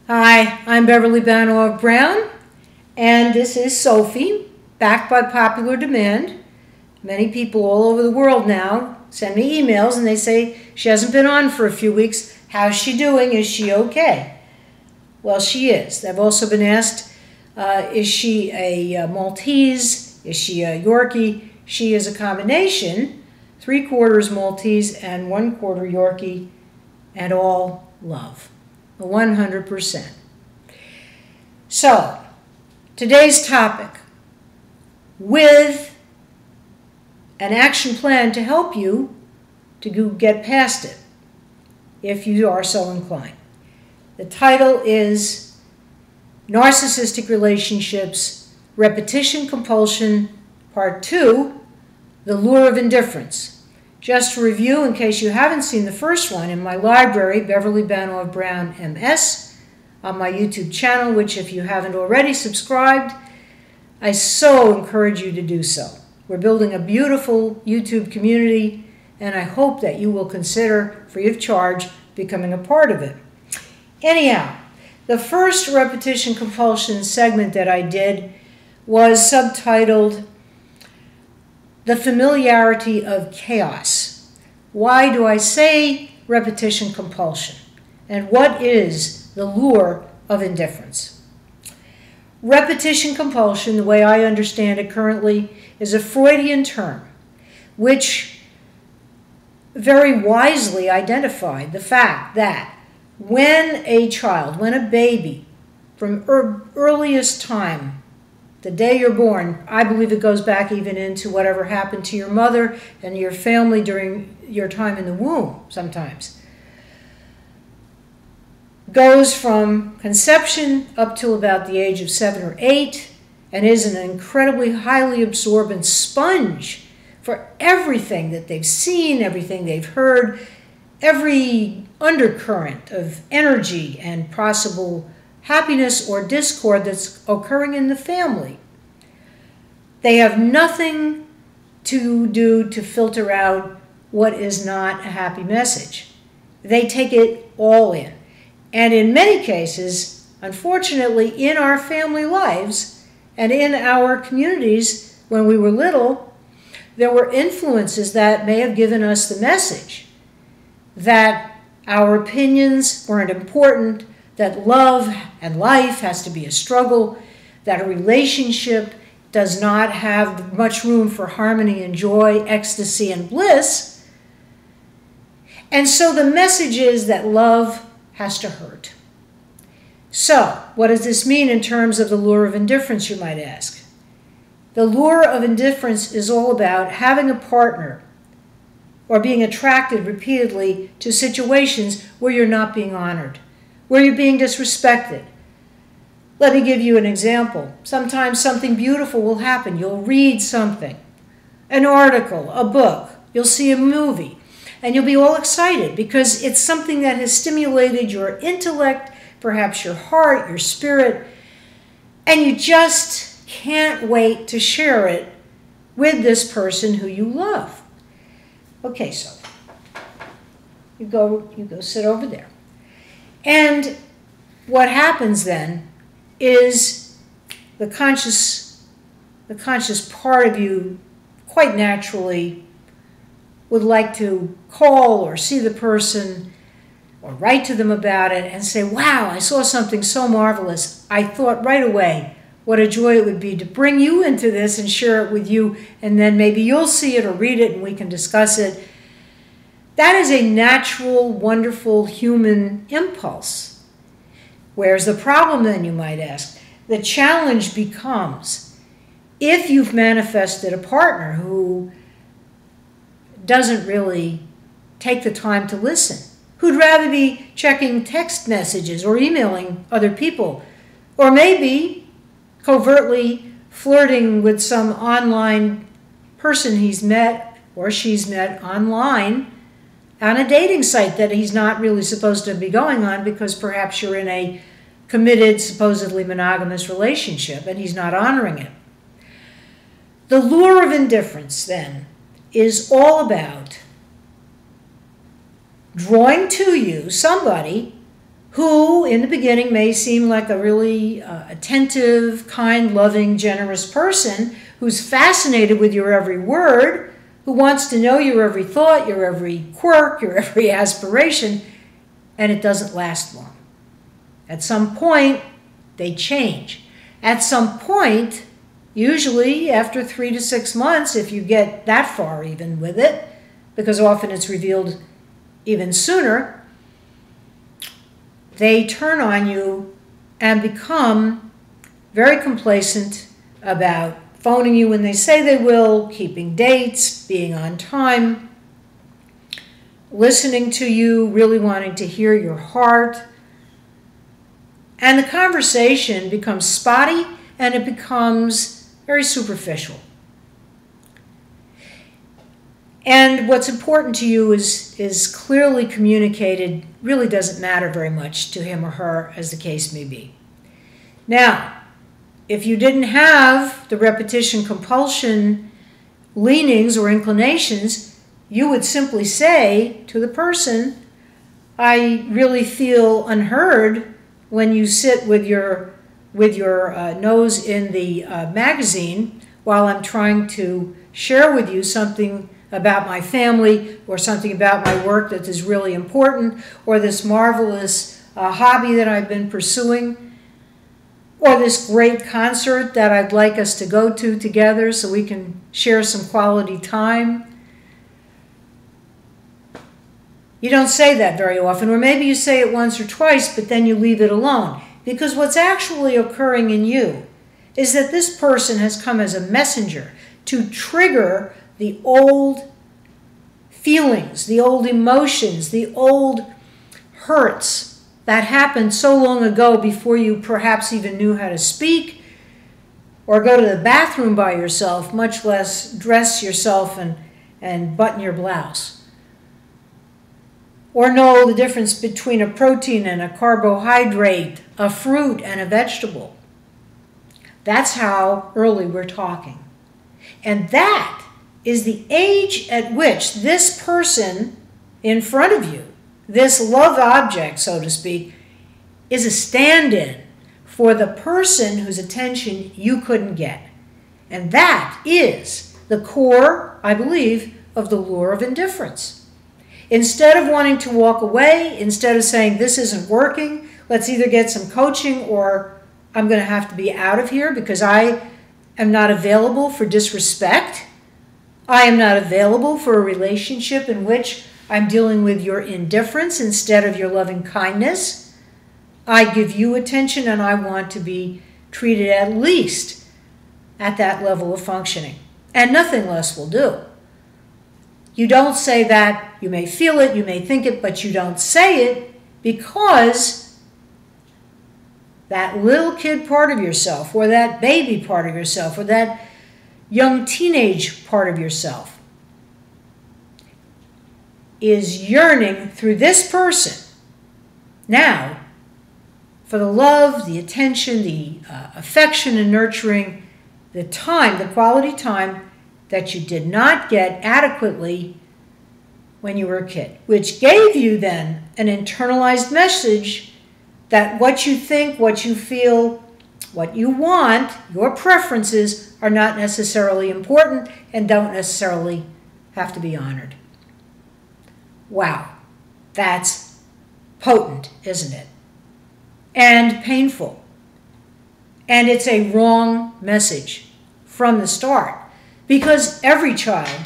Hi, I'm Beverly Banoff Brown, and this is Sophie, backed by popular demand. Many people all over the world now send me emails and they say she hasn't been on for a few weeks. How's she doing? Is she okay? Well, she is. I've also been asked, is she a Maltese? Is she a Yorkie? She is a combination, 3/4 Maltese and 1/4 Yorkie, and all love. 100%. So, today's topic, with an action plan to help you to get past it, if you are so inclined. The title is Narcissistic Relationships, Repetition Compulsion, Part 2, The Lure of Indifference. Just to review, in case you haven't seen the first one, in my library, Beverly Banoff Brown, MS, on my YouTube channel, which if you haven't already subscribed, I so encourage you to do so. We're building a beautiful YouTube community, and I hope that you will consider, free of charge, becoming a part of it. Anyhow, the first repetition compulsion segment that I did was subtitled The Familiarity of Chaos. Why do I say repetition compulsion? And what is the lure of indifference? Repetition compulsion, the way I understand it currently, is a Freudian term which very wisely identified the fact that when a child, when a baby, from earliest time, the day you're born, I believe it goes back even into whatever happened to your mother and your family during your time in the womb sometimes, goes from conception up till about the age of 7 or 8 and is an incredibly highly absorbent sponge for everything that they've seen, everything they've heard, every undercurrent of energy and possible happiness or discord that's occurring in the family. They have nothing to do to filter out what is not a happy message. They take it all in. And in many cases, unfortunately, in our family lives and in our communities when we were little, there were influences that may have given us the message that our opinions weren't important, that love and life has to be a struggle, that a relationship does not have much room for harmony and joy, ecstasy and bliss. And so the message is that love has to hurt. So, what does this mean in terms of the lure of indifference, you might ask? The lure of indifference is all about having a partner or being attracted repeatedly to situations where you're not being honored, where you're being disrespected. Let me give you an example. Sometimes something beautiful will happen. You'll read something, an article, a book, you'll see a movie, and you'll be all excited because it's something that has stimulated your intellect, perhaps your heart, your spirit, and you just can't wait to share it with this person who you love. Okay, so you go sit over there. And what happens then is the conscious part of you quite naturally would like to call or see the person or write to them about it and say, wow, I saw something so marvelous. I thought right away what a joy it would be to bring you into this and share it with you, and then maybe you'll see it or read it and we can discuss it. That is a natural, wonderful human impulse. Where's the problem then, you might ask? The challenge becomes, if you've manifested a partner who doesn't really take the time to listen, who'd rather be checking text messages or emailing other people, or maybe covertly flirting with some online person he's met or she's met online on a dating site that he's not really supposed to be going on because perhaps you're in a committed, supposedly monogamous relationship and he's not honoring it. The lure of indifference, then, is all about drawing to you somebody who in the beginning may seem like a really attentive, kind, loving, generous person who's fascinated with your every word, who wants to know your every thought, your every quirk, your every aspiration, and it doesn't last long. At some point, they change. At some point, usually after 3 to 6 months, if you get that far even with it, because often it's revealed even sooner, they turn on you and become very complacent about phoning you when they say they will, keeping dates, being on time, listening to you, really wanting to hear your heart. And the conversation becomes spotty and it becomes very superficial. And what's important to you is clearly communicated, really doesn't matter very much to him or her, as the case may be. Now, if you didn't have the repetition compulsion leanings or inclinations, you would simply say to the person, I really feel unheard when you sit with your nose in the magazine while I'm trying to share with you something about my family or something about my work that is really important, or this marvelous hobby that I've been pursuing, or this great concert that I'd like us to go to together so we can share some quality time. You don't say that very often, or maybe you say it once or twice, but then you leave it alone. Because what's actually occurring in you is that this person has come as a messenger to trigger the old feelings, the old emotions, the old hurts that happened so long ago before you perhaps even knew how to speak or go to the bathroom by yourself, much less dress yourself and button your blouse. Or know the difference between a protein and a carbohydrate, a fruit and a vegetable. That's how early we're talking. And that is the age at which this person in front of you, this love object, so to speak, is a stand-in for the person whose attention you couldn't get. And that is the core, I believe, of the lure of indifference. Instead of wanting to walk away, instead of saying, this isn't working, let's either get some coaching or I'm going to have to be out of here because I am not available for disrespect. I am not available for a relationship in which I'm dealing with your indifference instead of your loving kindness. I give you attention and I want to be treated at least at that level of functioning. And nothing less will do. You don't say that. You may feel it, you may think it, but you don't say it because that little kid part of yourself, or that baby part of yourself, or that young teenage part of yourself is yearning through this person now for the love, the attention, the affection and nurturing, the time, the quality time that you did not get adequately when you were a kid, which gave you then an internalized message that what you think, what you feel, what you want, your preferences are not necessarily important and don't necessarily have to be honored. Wow, that's potent, isn't it? And painful. And it's a wrong message from the start, because every child,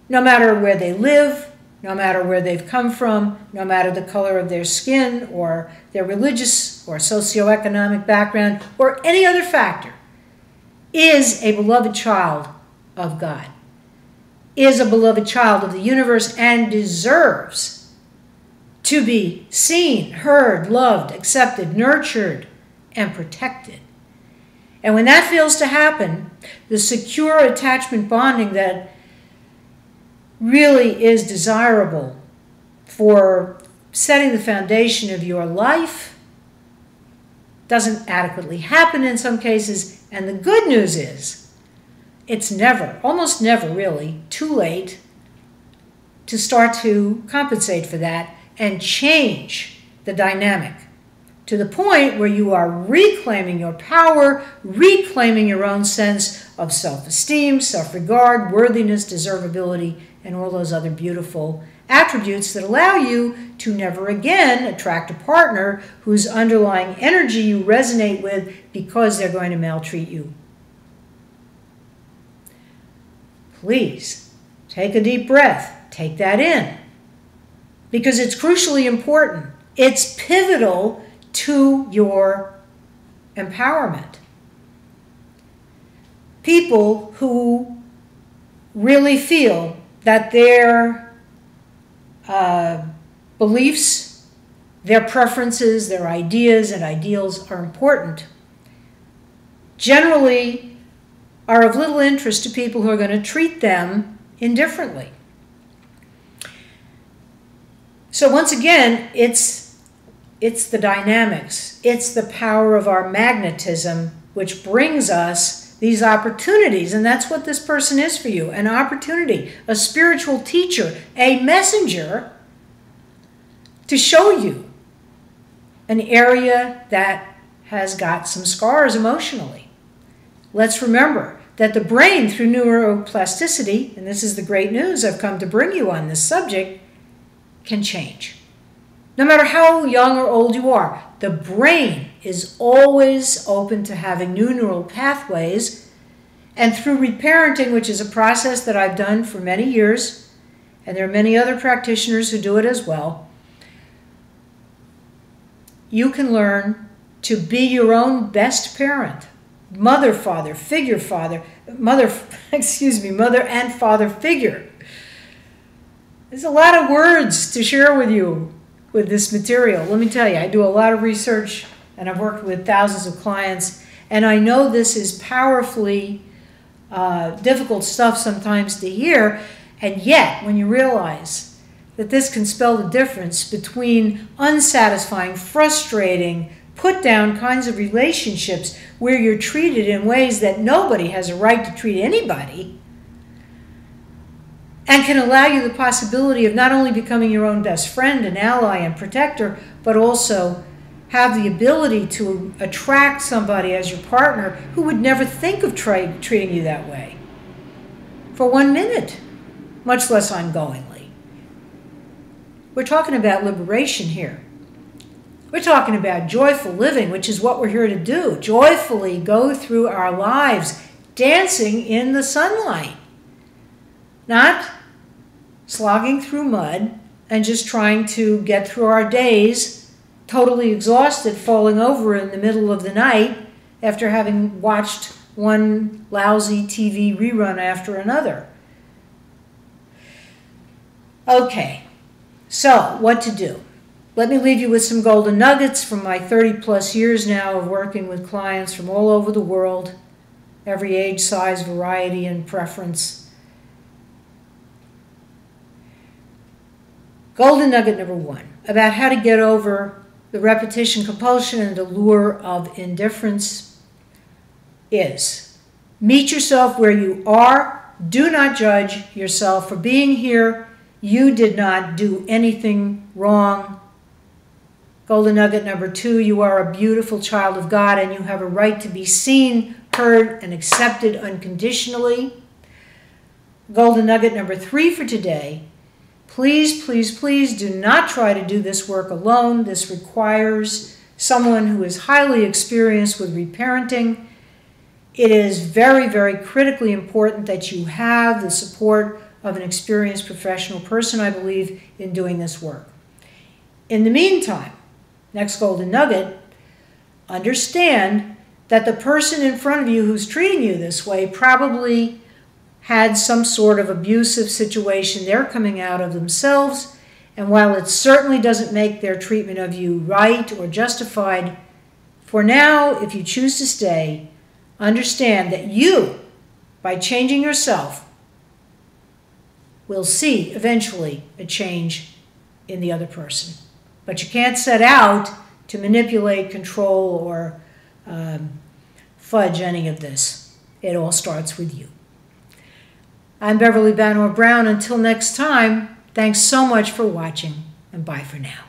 no matter where they live, no matter where they've come from, no matter the color of their skin or their religious or socioeconomic background or any other factor, is a beloved child of God, is a beloved child of the universe, and deserves to be seen, heard, loved, accepted, nurtured, and protected. And when that fails to happen, the secure attachment bonding that really is desirable for setting the foundation of your life doesn't adequately happen in some cases. And the good news is it's never, almost never really, too late to start to compensate for that and change the dynamic, to the point where you are reclaiming your power, reclaiming your own sense of self-esteem, self-regard, worthiness, deservability, and all those other beautiful attributes that allow you to never again attract a partner whose underlying energy you resonate with because they're going to maltreat you. Please take a deep breath. Take that in, because it's crucially important. It's pivotal to your empowerment. People who really feel that their beliefs, their preferences, their ideas and ideals are important generally are of little interest to people who are going to treat them indifferently. So once again, it's the dynamics, it's the power of our magnetism which brings us these opportunities, and that's what this person is for you, an opportunity, a spiritual teacher, a messenger to show you an area that has got some scars emotionally. Let's remember that the brain, through neuroplasticity, and this is the great news I've come to bring you on this subject, can change. No matter how young or old you are, the brain is always open to having new neural pathways. And through reparenting, which is a process that I've done for many years, and there are many other practitioners who do it as well, you can learn to be your own best parent. Mother, father, figure father, mother and father figure. There's a lot of words to share with you with this material. Let me tell you, I do a lot of research and I've worked with thousands of clients, and I know this is powerfully difficult stuff sometimes to hear, and yet when you realize that this can spell the difference between unsatisfying, frustrating, put down kinds of relationships where you're treated in ways that nobody has a right to treat anybody, and can allow you the possibility of not only becoming your own best friend and ally and protector, but also have the ability to attract somebody as your partner who would never think of treating you that way for 1 minute, much less ongoingly. We're talking about liberation here. We're talking about joyful living, which is what we're here to do. Joyfully go through our lives dancing in the sunlight. Not slogging through mud and just trying to get through our days totally exhausted, falling over in the middle of the night after having watched one lousy TV rerun after another. Okay, so what to do? Let me leave you with some golden nuggets from my 30-plus years now of working with clients from all over the world, every age, size, variety, and preference. Golden nugget number 1, about how to get over the repetition compulsion and the lure of indifference is meet yourself where you are. Do not judge yourself for being here. You did not do anything wrong. Golden nugget number 2, you are a beautiful child of God and you have a right to be seen, heard, and accepted unconditionally. Golden nugget number 3 for today, please, please, please do not try to do this work alone. This requires someone who is highly experienced with reparenting. It is very, very critically important that you have the support of an experienced professional person, I believe, in doing this work. In the meantime, next golden nugget, understand that the person in front of you who's treating you this way probably had some sort of abusive situation they're coming out of themselves, and while it certainly doesn't make their treatment of you right or justified, for now, if you choose to stay, understand that you, by changing yourself, will see eventually a change in the other person. But you can't set out to manipulate, control, or fudge any of this. It all starts with you. I'm Beverly Banor Brown. Until next time, thanks so much for watching, and bye for now.